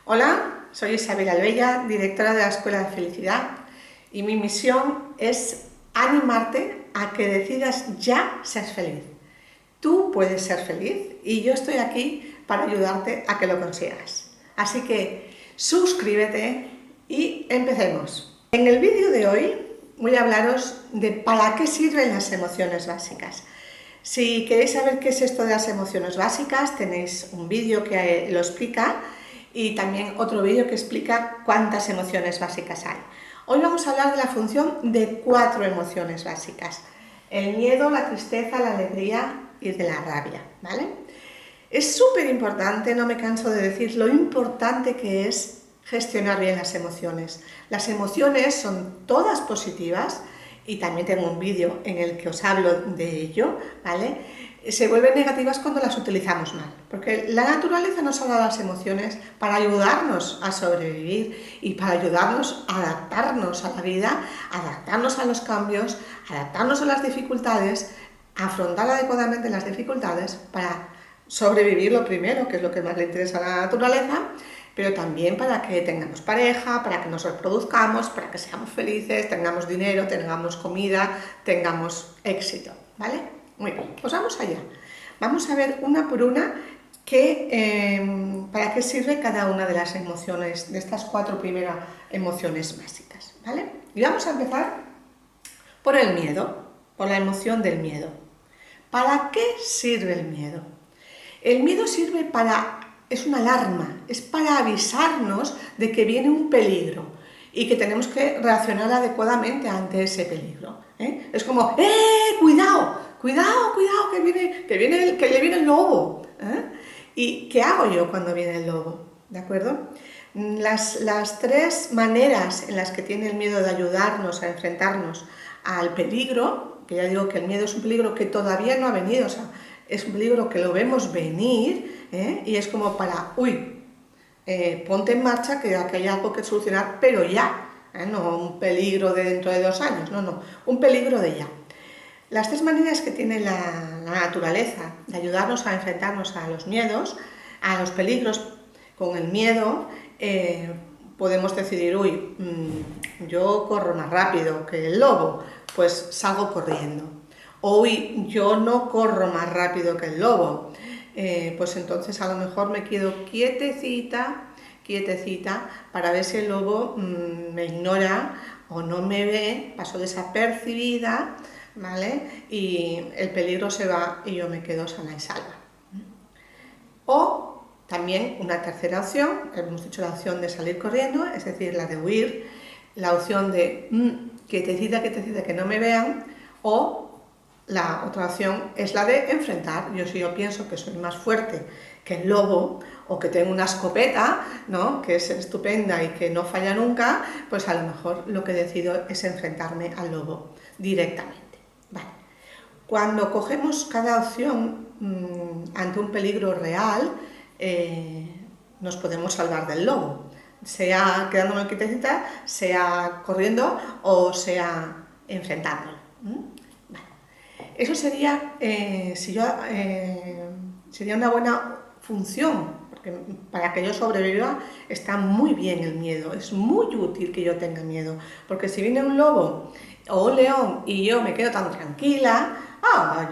Hola, soy Isabel Albella, directora de la Escuela de Felicidad, y mi misión es animarte a que decidas ya ser feliz. Tú puedes ser feliz y yo estoy aquí para ayudarte a que lo consigas. Así que suscríbete y empecemos. En el vídeo de hoy voy a hablaros de para qué sirven las emociones básicas. Si queréis saber qué es esto de las emociones básicas, tenéis un vídeo que lo explica y también otro vídeo que explica cuántas emociones básicas hay. Hoy vamos a hablar de la función de 4 emociones básicas: el miedo, la tristeza, la alegría y de la rabia, ¿vale? Es súper importante, no me canso de decir lo importante que es gestionar bien las emociones. Las emociones son todas positivas, y también tengo un vídeo en el que os hablo de ello, ¿vale? Se vuelven negativas cuando las utilizamos mal, porque la naturaleza nos ha dado las emociones para ayudarnos a sobrevivir y para ayudarnos a adaptarnos a la vida, adaptarnos a los cambios, adaptarnos a las dificultades, afrontar adecuadamente las dificultades para sobrevivir lo primero, que es lo que más le interesa a la naturaleza, pero también para que tengamos pareja, para que nos reproduzcamos, para que seamos felices, tengamos dinero, tengamos comida, tengamos éxito, ¿vale? Muy bien, pues vamos allá. Vamos a ver una por una para qué sirve cada una de las emociones, de estas 4 primeras emociones básicas, ¿vale? Y vamos a empezar por el miedo, por la emoción del miedo. ¿Para qué sirve el miedo? El miedo sirve es una alarma, es para avisarnos de que viene un peligro y que tenemos que reaccionar adecuadamente ante ese peligro. Es como, ¡cuidado! ¡Cuidado, cuidado, que le viene el lobo! ¿Y qué hago yo cuando viene el lobo? ¿De acuerdo? Las 3 maneras en las que tiene el miedo de ayudarnos a enfrentarnos al peligro, que ya digo que el miedo es un peligro que todavía no ha venido, o sea, es un peligro que lo vemos venir, y es como para, ponte en marcha, que aquí hay algo que solucionar, pero ya, no un peligro de dentro de 2 años, no, un peligro de ya. Las 3 maneras que tiene la naturaleza de ayudarnos a enfrentarnos a los miedos, a los peligros. Con el miedo podemos decidir, yo corro más rápido que el lobo, pues salgo corriendo. O yo no corro más rápido que el lobo, pues entonces a lo mejor me quedo quietecita para ver si el lobo me ignora o no me ve, paso desapercibida, ¿vale? Y el peligro se va y yo me quedo sana y salva. O también una tercera opción, hemos dicho la opción de salir corriendo, es decir, la de huir, la opción de quietecita, que no me vean, o la otra opción es la de enfrentar. Si yo pienso que soy más fuerte que el lobo, o que tengo una escopeta, ¿no?, que es estupenda y que no falla nunca, pues a lo mejor lo que decido es enfrentarme al lobo directamente. Vale. Cuando cogemos cada opción ante un peligro real, nos podemos salvar del lobo, sea quedándome quietecita, sea corriendo o sea enfrentándolo. Eso sería, sería una buena función, porque para que yo sobreviva está muy bien el miedo, es muy útil que yo tenga miedo, porque si viene un lobo o un león y yo me quedo tan tranquila,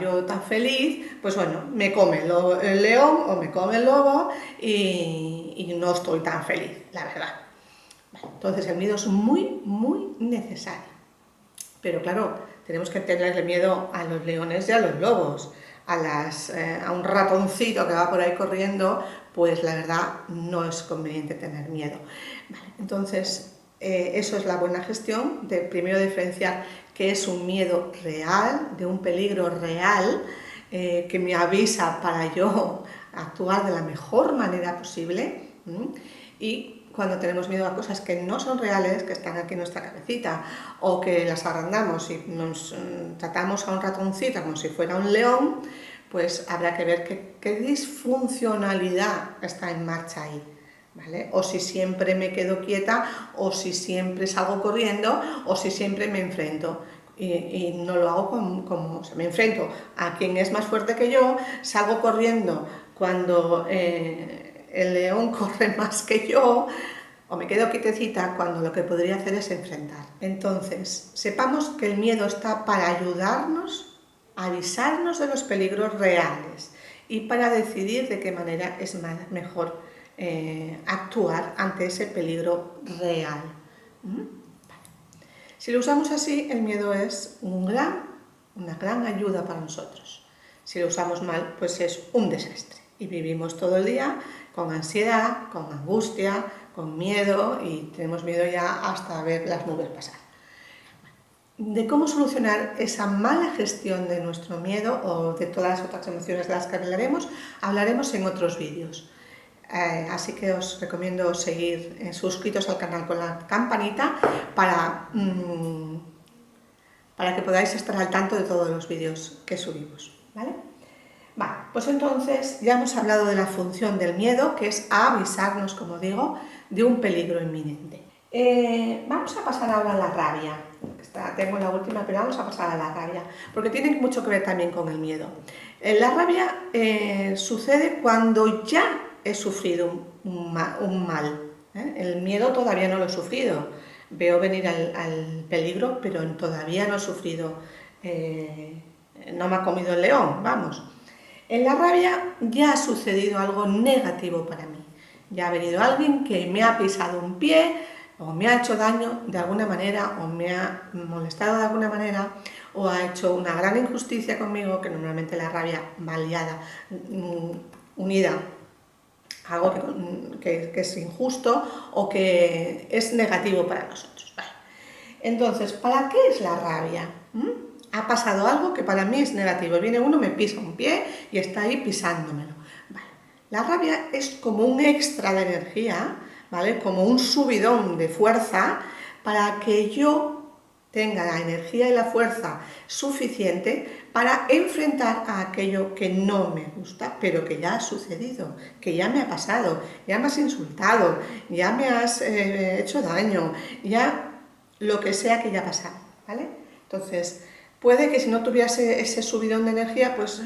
yo tan feliz, pues bueno, me come el león o me come el lobo y no estoy tan feliz, la verdad. Entonces el miedo es muy, muy necesario. Pero claro, tenemos que tenerle miedo a los leones y a los lobos. A un ratoncito que va por ahí corriendo, pues la verdad no es conveniente tener miedo. Vale, entonces, eso es la buena gestión, de primero diferenciar qué es un miedo real, de un peligro real, que me avisa para yo actuar de la mejor manera posible, y cuando tenemos miedo a cosas que no son reales, que están aquí en nuestra cabecita, o que las agrandamos y nos tratamos a un ratoncito como si fuera un león, pues habrá que ver qué disfuncionalidad está en marcha ahí, ¿vale? O si siempre me quedo quieta, o si siempre salgo corriendo, o si siempre me enfrento. Y no lo hago o sea, me enfrento a quien es más fuerte que yo, salgo corriendo cuando el león corre más que yo, o me quedo quietecita cuando lo que podría hacer es enfrentar. Entonces, sepamos que el miedo está para ayudarnos a avisarnos de los peligros reales y para decidir de qué manera es mejor actuar ante ese peligro real. Si lo usamos así, el miedo es una gran ayuda para nosotros. Si lo usamos mal, pues es un desastre. Y vivimos todo el día con ansiedad, con angustia, con miedo, y tenemos miedo ya hasta ver las nubes pasar. De cómo solucionar esa mala gestión de nuestro miedo o de todas las otras emociones de las que hablaremos en otros vídeos. Así que os recomiendo seguir suscritos al canal con la campanita para que podáis estar al tanto de todos los vídeos que subimos, ¿vale? Vale, pues entonces ya hemos hablado de la función del miedo, que es avisarnos, como digo, de un peligro inminente. Vamos a pasar ahora a la rabia. Tengo la última, pero vamos a pasar a la rabia, porque tiene mucho que ver también con el miedo. La rabia sucede cuando ya he sufrido un mal. El miedo todavía no lo he sufrido. Veo venir al peligro, pero todavía no he sufrido, no me ha comido el león, vamos. En la rabia ya ha sucedido algo negativo para mí. Ya ha venido alguien que me ha pisado un pie, o me ha hecho daño de alguna manera, o me ha molestado de alguna manera, o ha hecho una gran injusticia conmigo, que normalmente la rabia va liada, unida a algo que es injusto o que es negativo para nosotros. Vale. Entonces, ¿para qué es la rabia? Ha pasado algo que para mí es negativo. Viene uno, me pisa un pie y está ahí pisándomelo. Vale. La rabia es como un extra de energía, ¿vale? Como un subidón de fuerza para que yo tenga la energía y la fuerza suficiente para enfrentar a aquello que no me gusta, pero que ya ha sucedido, que ya me ha pasado, ya me has insultado, ya me has hecho daño, ya lo que sea que ya ha pasado, ¿vale? Entonces, puede que si no tuviese ese subidón de energía, pues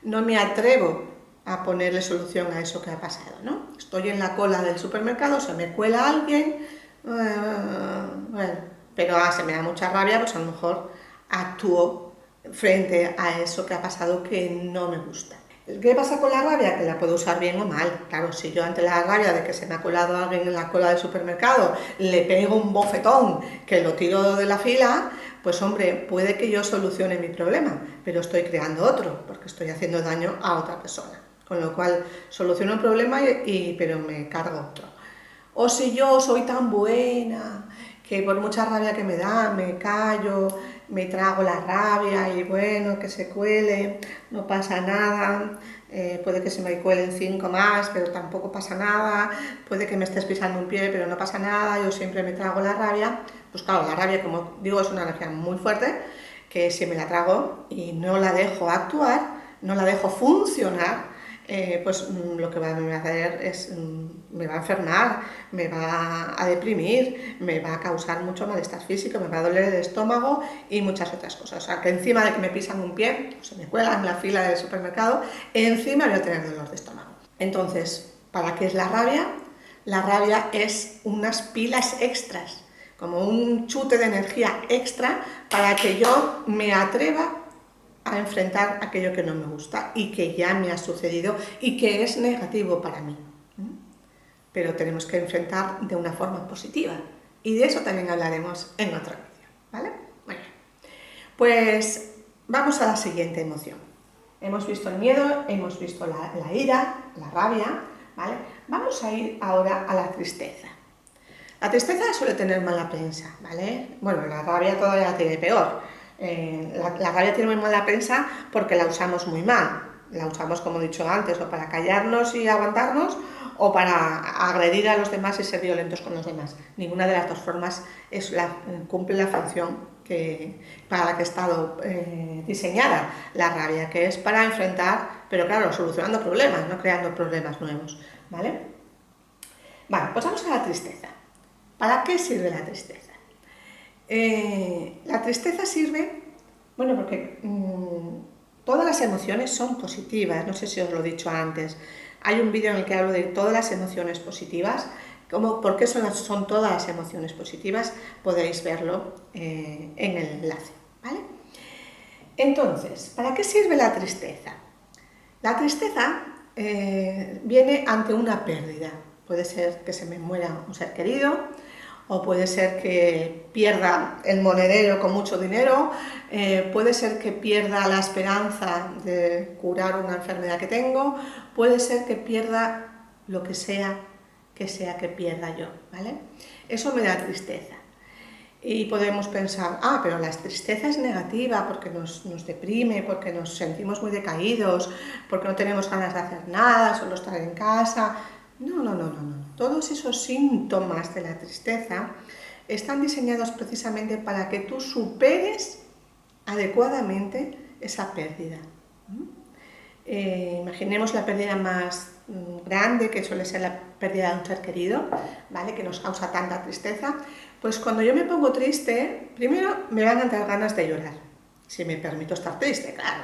no me atrevo a ponerle solución a eso que ha pasado, ¿no? Estoy en la cola del supermercado, se me cuela alguien, bueno, pero se me da mucha rabia, pues a lo mejor actúo frente a eso que ha pasado que no me gusta. ¿Qué pasa con la rabia? Que la puedo usar bien o mal. Claro, si yo ante la rabia de que se me ha colado alguien en la cola del supermercado le pego un bofetón que lo tiro de la fila, pues hombre, puede que yo solucione mi problema, pero estoy creando otro, porque estoy haciendo daño a otra persona. Con lo cual soluciono el problema pero me cargo otro. O si yo soy tan buena que por mucha rabia que me da, me callo, me trago la rabia y bueno, que se cuele, no pasa nada, puede que se me cuelen 5 más, pero tampoco pasa nada, puede que me estés pisando un pie, pero no pasa nada, yo siempre me trago la rabia. Pues claro, la rabia, como digo, es una energía muy fuerte, que si me la trago y no la dejo actuar, no la dejo funcionar, pues lo que me va a hacer es, me va a enfermar, me va a deprimir, me va a causar mucho malestar físico, me va a doler el estómago y muchas otras cosas. O sea, que encima de que me pisan un pie, o se me cuela en la fila del supermercado, encima voy a tener dolor de estómago. Entonces, ¿para qué es la rabia? La rabia es unas pilas extras, como un chute de energía extra para que yo me atreva a enfrentar aquello que no me gusta y que ya me ha sucedido y que es negativo para mí. Pero tenemos que enfrentar de una forma positiva y de eso también hablaremos en otro vídeo, ¿vale? Bueno, pues vamos a la siguiente emoción. Hemos visto el miedo, hemos visto la ira, la rabia, ¿vale? Vamos a ir ahora a la tristeza. La tristeza suele tener mala prensa, ¿vale? Bueno, la rabia todavía la tiene peor. La rabia tiene muy mala prensa porque la usamos muy mal. La usamos, como he dicho antes, o para callarnos y aguantarnos, o para agredir a los demás y ser violentos con los demás. Ninguna de las dos formas cumple la función para la que ha estado diseñada la rabia, que es para enfrentar, pero claro, solucionando problemas, no creando problemas nuevos, ¿vale? Vale, pues vamos a la tristeza. ¿Para qué sirve la tristeza? La tristeza sirve, bueno, porque Todas las emociones son positivas, no sé si os lo he dicho antes. Hay un vídeo en el que hablo de todas las emociones positivas. ¿Por qué son todas las emociones positivas? Podéis verlo en el enlace, ¿vale? Entonces, ¿para qué sirve la tristeza? La tristeza viene ante una pérdida. Puede ser que se me muera un ser querido, o puede ser que pierda el monedero con mucho dinero, puede ser que pierda la esperanza de curar una enfermedad que tengo, puede ser que pierda lo que sea que pierda yo, ¿vale? Eso me da tristeza. Y podemos pensar, pero la tristeza es negativa porque nos deprime, porque nos sentimos muy decaídos, porque no tenemos ganas de hacer nada, solo estar en casa. No, no, no, no, no. Todos esos síntomas de la tristeza están diseñados precisamente para que tú superes adecuadamente esa pérdida. Imaginemos la pérdida más grande, que suele ser la pérdida de un ser querido, ¿vale? Que nos causa tanta tristeza. Pues cuando yo me pongo triste, primero me van a entrar ganas de llorar, si me permito estar triste, claro.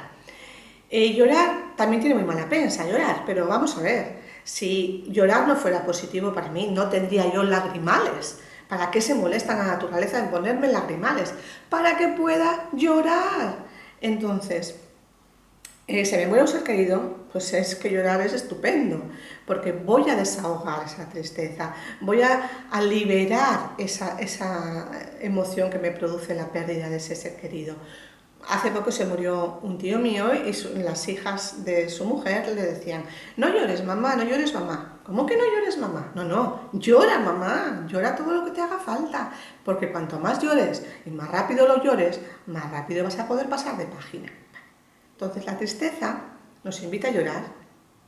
Llorar también tiene muy mala prensa, llorar, pero vamos a ver, si llorar no fuera positivo para mí, no tendría yo lagrimales. ¿Para qué se molesta la naturaleza en ponerme lagrimales? Para que pueda llorar. Entonces, se me muere un ser querido, pues es que llorar es estupendo, porque voy a desahogar esa tristeza, voy a liberar esa emoción que me produce la pérdida de ese ser querido. Hace poco se murió un tío mío y las hijas de su mujer le decían, no llores mamá, no llores mamá. ¿Cómo que no llores mamá? No, no, llora mamá, llora todo lo que te haga falta, porque cuanto más llores y más rápido lo llores, más rápido vas a poder pasar de página. Entonces la tristeza nos invita a llorar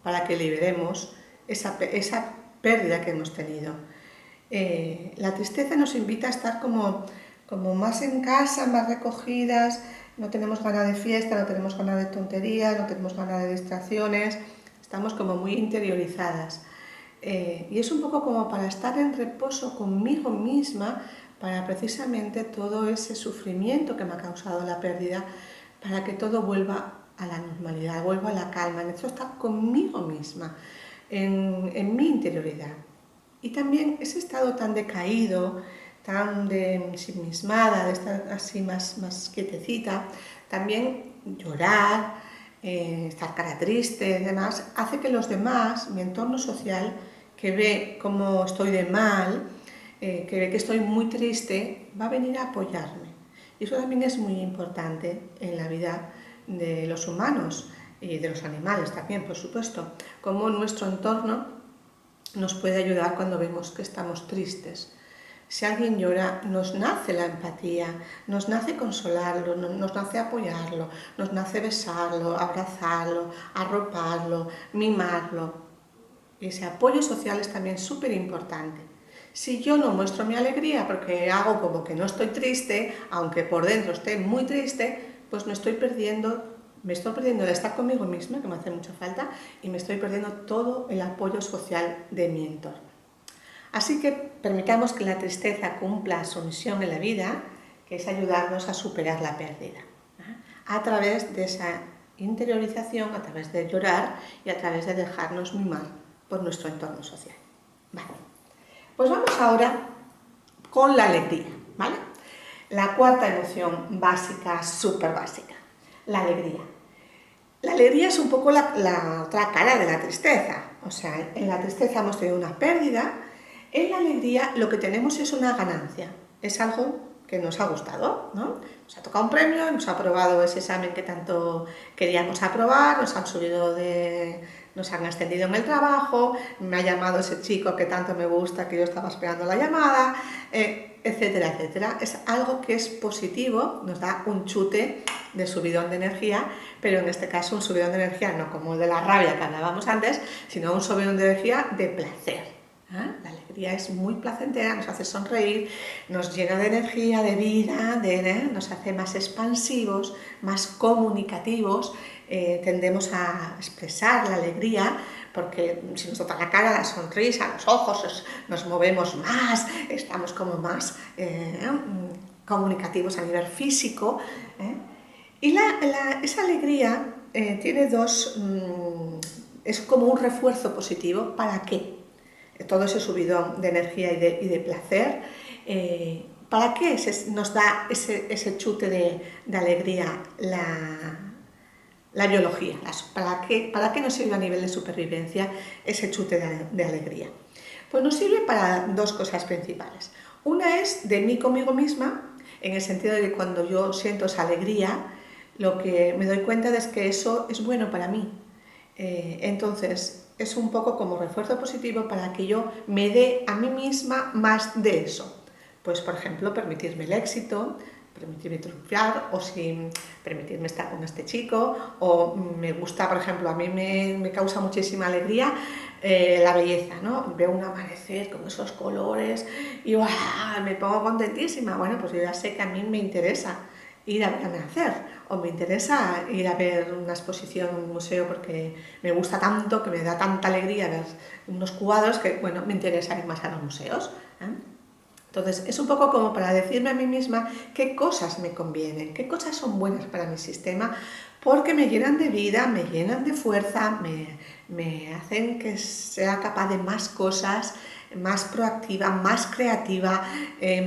para que liberemos esa pérdida que hemos tenido. La tristeza nos invita a estar como más en casa, más recogidas, no tenemos ganas de fiesta, no tenemos ganas de tonterías, no tenemos ganas de distracciones, estamos como muy interiorizadas. Y es un poco como para estar en reposo conmigo misma, para precisamente todo ese sufrimiento que me ha causado la pérdida, para que todo vuelva a la normalidad, vuelva a la calma, necesito estar conmigo misma, en mi interioridad. Y también ese estado tan decaído, tan ensimismada, de estar así más quietecita, también llorar, estar cara triste y demás, hace que los demás, mi entorno social, que ve cómo estoy de mal, que ve que estoy muy triste, va a venir a apoyarme. Y eso también es muy importante en la vida de los humanos y de los animales también, por supuesto, cómo nuestro entorno nos puede ayudar cuando vemos que estamos tristes. Si alguien llora, nos nace la empatía, nos nace consolarlo, nos nace apoyarlo, nos nace besarlo, abrazarlo, arroparlo, mimarlo. Y ese apoyo social es también súper importante. Si yo no muestro mi alegría porque hago como que no estoy triste, aunque por dentro esté muy triste, pues me estoy perdiendo de estar conmigo misma, que me hace mucha falta, y me estoy perdiendo todo el apoyo social de mi entorno. Así que permitamos que la tristeza cumpla su misión en la vida, que es ayudarnos a superar la pérdida, a través de esa interiorización, a través de llorar y a través de dejarnos mimar por nuestro entorno social. Vale. Pues vamos ahora con la alegría, ¿vale? La cuarta emoción básica, súper básica, la alegría. La alegría es un poco la otra cara de la tristeza. O sea, en la tristeza hemos tenido una pérdida, en la alegría lo que tenemos es una ganancia, es algo que nos ha gustado, ¿no? Nos ha tocado un premio, hemos aprobado ese examen que tanto queríamos aprobar, nos han ascendido en el trabajo, me ha llamado ese chico que tanto me gusta, que yo estaba esperando la llamada, etcétera, etcétera. Es algo que es positivo, nos da un chute de subidón de energía, pero en este caso un subidón de energía no como el de la rabia que hablábamos antes, sino un subidón de energía de placer. La alegría es muy placentera, nos hace sonreír, nos llena de energía, de vida, nos hace más expansivos, más comunicativos, tendemos a expresar la alegría porque si nos toca la cara, la sonrisa, los ojos, nos movemos más, estamos como más comunicativos a nivel físico. Y esa alegría tiene es como un refuerzo positivo. ¿Para qué? Todo ese subidón de energía y de placer, ¿para qué nos da ese chute de alegría la biología? ¿Para qué nos sirve a nivel de supervivencia ese chute de alegría? Pues nos sirve para dos cosas principales. Una es de mí conmigo misma, en el sentido de que cuando yo siento esa alegría, lo que me doy cuenta es que eso es bueno para mí. Entonces, es un poco como refuerzo positivo para que yo me dé a mí misma más de eso. Pues, por ejemplo, permitirme el éxito, permitirme triunfar, o permitirme estar con este chico, o me gusta, por ejemplo, a mí me causa muchísima alegría la belleza, ¿no? Veo un amanecer con esos colores y ¡guau! Me pongo contentísima. Bueno, pues yo ya sé que a mí me interesa ir a ver amanecer, o me interesa ir a ver una exposición en un museo porque me gusta tanto, que me da tanta alegría ver unos cuadros que, bueno, me interesa ir más a los museos, ¿eh? Entonces, es un poco como para decirme a mí misma qué cosas me convienen, qué cosas son buenas para mi sistema, porque me llenan de vida, me llenan de fuerza, me hacen que sea capaz de más cosas, más proactiva, más creativa,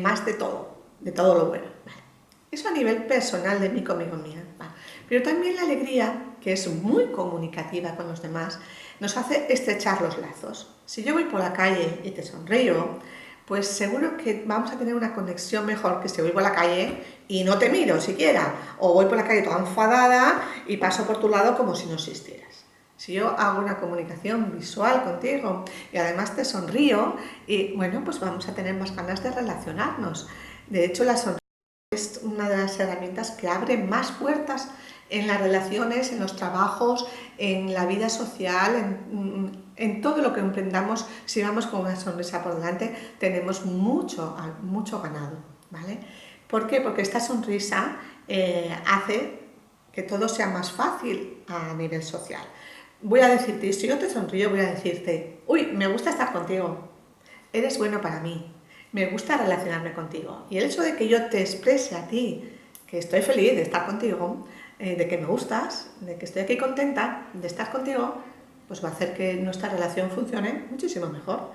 más de todo lo bueno. Vale. Eso a nivel personal de mí conmigo mía. Vale. Pero también la alegría, que es muy comunicativa con los demás, nos hace estrechar los lazos. Si yo voy por la calle y te sonrío, pues seguro que vamos a tener una conexión mejor que si voy por la calle y no te miro siquiera, o voy por la calle toda enfadada y paso por tu lado como si no existieras. Si yo hago una comunicación visual contigo y además te sonrío, y bueno, pues vamos a tener más ganas de relacionarnos. De hecho, la sonrisa es una de las herramientas que abre más puertas en las relaciones, en los trabajos, en la vida social, en todo lo que emprendamos. Si vamos con una sonrisa por delante, tenemos mucho ganado, ¿vale? ¿Por qué? Porque esta sonrisa hace que todo sea más fácil a nivel social. Voy a decirte, si yo te sonrío, voy a decirte, uy, me gusta estar contigo, eres bueno para mí, me gusta relacionarme contigo. Y el hecho de que yo te exprese a ti que estoy feliz de estar contigo, de que me gustas, de que estoy aquí contenta de estar contigo, pues va a hacer que nuestra relación funcione muchísimo mejor.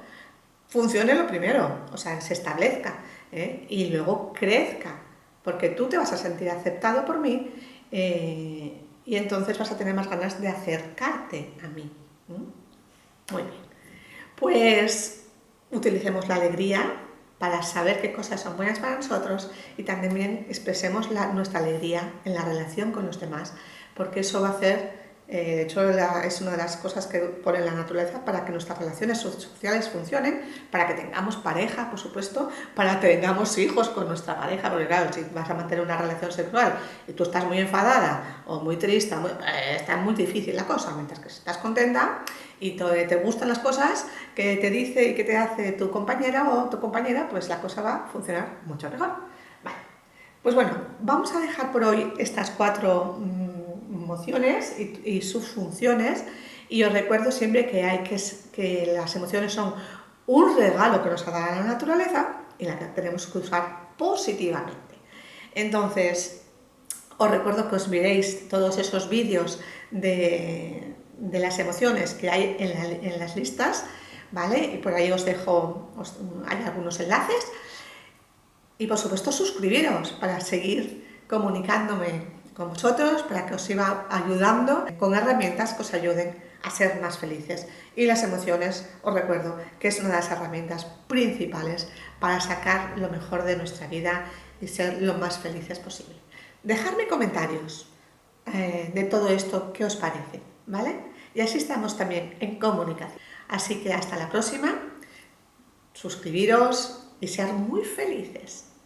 Funcione lo primero, o sea, se establezca, y luego crezca, porque tú te vas a sentir aceptado por mí, y entonces vas a tener más ganas de acercarte a mí. Muy bien. Pues utilicemos la alegría para saber qué cosas son buenas para nosotros, y también expresemos nuestra alegría en la relación con los demás, porque eso va a hacer, de hecho es una de las cosas que pone la naturaleza para que nuestras relaciones sociales funcionen, para que tengamos pareja, por supuesto, para que tengamos hijos con nuestra pareja, porque claro, si vas a mantener una relación sexual y tú estás muy enfadada o muy triste, está muy difícil la cosa, mientras que si estás contenta y te gustan las cosas que te dice y que te hace tu compañera o tu compañera, pues la cosa va a funcionar mucho mejor. Vale. Pues bueno, vamos a dejar por hoy estas 4 emociones y sus funciones, y os recuerdo siempre que las emociones son un regalo que nos ha dado la naturaleza y la que tenemos que usar positivamente. Entonces, os recuerdo que os miréis todos esos vídeos de las emociones que hay en las listas, ¿vale? Y por ahí os dejo, hay algunos enlaces. Y por supuesto suscribiros para seguir comunicándome con vosotros, para que os siga ayudando con herramientas que os ayuden a ser más felices. Y las emociones, os recuerdo que es una de las herramientas principales para sacar lo mejor de nuestra vida y ser lo más felices posible. Dejadme comentarios de todo esto, ¿qué os parece? ¿Vale? Y así estamos también en comunicación. Así que hasta la próxima, suscribiros y ser muy felices.